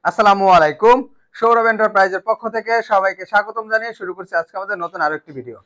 আসসালামু আলাইকুম। সৌরভ এন্টারপ্রাইজের পক্ষ থেকে সবাইকে স্বাগতম জানিয়ে শুরু করছি আজকে আমাদের নতুন আরেকটি ভিডিও।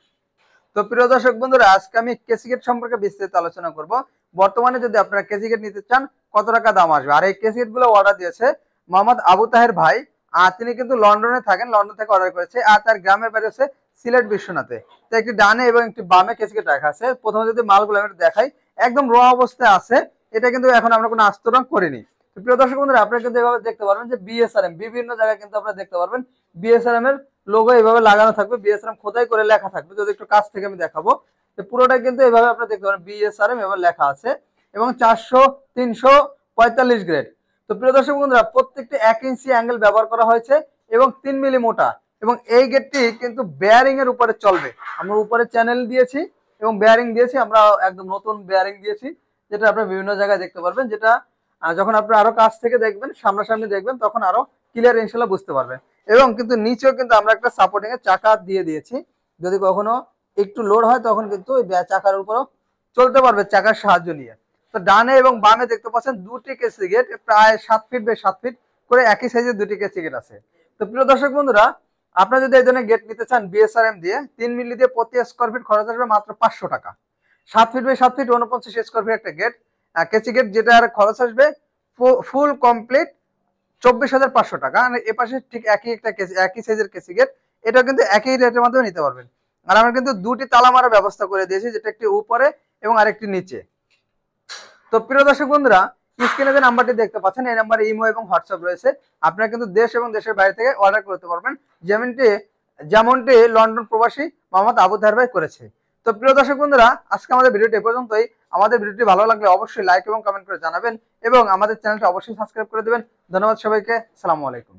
তো প্রিয় দর্শক বন্ধুরা, আজকে আমি কেসিগেট সম্পর্কে বিস্তারিত আলোচনা করব। বর্তমানে যদি আপনারা কেসিগেট নিতে চান কত টাকা দাম আসবে, আর এই কেসিগেট গুলো অর্ডার দিয়েছে মোহাম্মদ আবু তাহের ভাই। আর তিনি কিন্তু লন্ডনে থাকেন, লন্ডন থেকে অর্ডার করেছে। আর তার গ্রামের বাড়ি হচ্ছে সিলেট বিশ্বনাথে। তো একটি ডানে এবং একটি বামে কেসিগেট রাখা আছে। প্রথমে যদি মালগুলো আমি দেখাই, একদম র অবস্থায় আছে। এটা কিন্তু এখন আমরা কোনো আস্তরণ করিনি। প্রিয় দর্শক বন্ধুরা, আপনারা কিন্তু এভাবে দেখতে পারবেন যে বিএসআরএম বিভিন্ন জায়গায় কিন্তু আপনারা দেখতে পারবেন বিএসআরএম এর লোগো এইভাবে লাগানো থাকবে, বিএসআরএম খোদাই করে লেখা থাকবে। যদি একটু কাছ থেকে আমি দেখাবো, পুরোটা কিন্তু এইভাবে আপনারা দেখতে পারেন বিএসআরএম এভাবে লেখা আছে এবং 400 345 গ্রেড। তো প্রিয় দর্শক বন্ধুরা, প্রত্যেকটি 1 ইঞ্চি অ্যাঙ্গেল ব্যবহার করা হয়েছে এবং 3 মিলি মোটা। এবং এই গেটটি কিন্তু বেয়ারিং এর উপরে চলবে। আমরা উপরে চ্যানেল দিয়েছি এবং বেয়ারিং দিয়েছি, আমরা একদম নতুন বেয়ারিং দিয়েছি, যেটা আপনারা বিভিন্ন জায়গায় দেখতে পারবেন। যেটা যখন আপনারা আরো কাছ থেকে দেখবেন, সামনাসামনি দেখবেন, তখন আরো ক্লিয়ার ইনশাল্লাহ বুঝতে পারবেন। এবং কিন্তু নিচেও কিন্তু আমরা একটা সাপোর্টিং এর চাকা দিয়ে দিয়েছি। যদি কখনো একটু লোড হয় তখন কিন্তু ওই চাকার উপরও চলতে পারবে চাকার সাহায্য নিয়ে। তো ডানে এবং বামে দেখতে পাচ্ছেন দুটি কেসি গেট, প্রায় 7 ফিট বাই 7 ফিট করে একই সাইজের দুটি কেসি গেট আছে। তো প্রিয় দর্শক বন্ধুরা, আপনারা যদি এই ধরনের গেট নিতে চান বিএসআরএম দিয়ে, 3 মিলি দিয়ে প্রতি স্কোয়ার ফিট খরচ আসবে মাত্র 500 টাকা। 7 feet by 7 feet 49 square feet একটা গেট কেসি গেট, যেটার খরচ আসবে ফুল কমপ্লিট 24,500 টাকা। এ পাশে ঠিক একই সাইজের কেসি গেট, এটা কিন্তু একই রেটের মাধ্যমে নিতে পারবেন। আর আমরা কিন্তু দুটি তালা মারার ব্যবস্থা করে দিয়েছি, যেটা একটি উপরে এবং আরেকটি নিচে। তো প্রিয় দর্শক বন্ধুরা, স্ক্রিনে যে নাম্বারটি দেখতে পাচ্ছেন, এই নাম্বারে ইমো এবং হোয়াটসঅ্যাপ রয়েছে। আপনারা কিন্তু দেশ এবং দেশের বাইরে থেকে অর্ডার করতে পারবেন, যেমনটি লন্ডন প্রবাসী মোহাম্মদ আবু তাহের ভাই করেছে। তো প্রিয় দর্শক বন্ধুরা, আজকে আমাদের ভিডিওটি এ পর্যন্তই। আমাদের ভিডিওটি ভালো লাগলে অবশ্যই লাইক এবং কমেন্ট করে জানাবেন এবং আমাদের চ্যানেলটা অবশ্যই সাবস্ক্রাইব করে দেবেন। ধন্যবাদ সবাইকে। আসসালামু আলাইকুম।